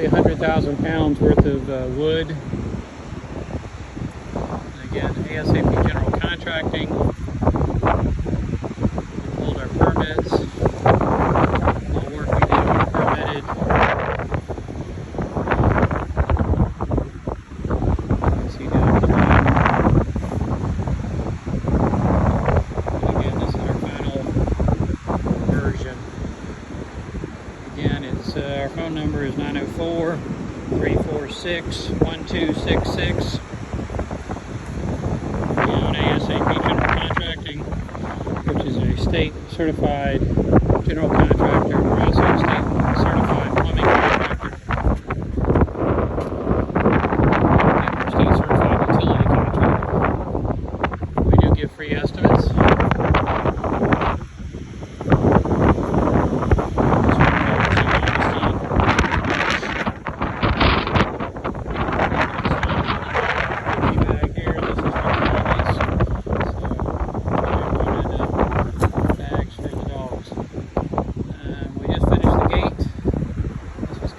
roughly 100,000 pounds worth of wood. Again, ASAP General Contracting. We pulled our permits. All work we did was permitted. You see down below. And again, this is our final version. Again, it's our phone number is 904-346-1266. On ASAP General Contracting, which is a state certified general contractor. We're also a state certified plumbing contractor. And we're state certified utility contractor. We do give free estimates.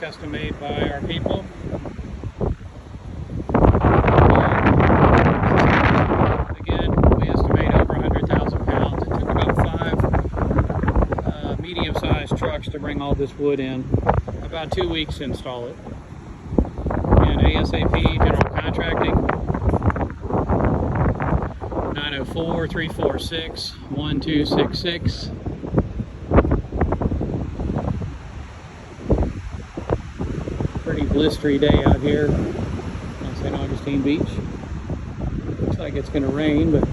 Custom made by our people. Again, we estimate over 100,000 pounds. It took about 5 medium-sized trucks to bring all this wood in. About 2 weeks to install it. And ASAP General Contracting, 904-346-1266. Pretty blistery day out here on St. Augustine Beach. Looks like it's going to rain, but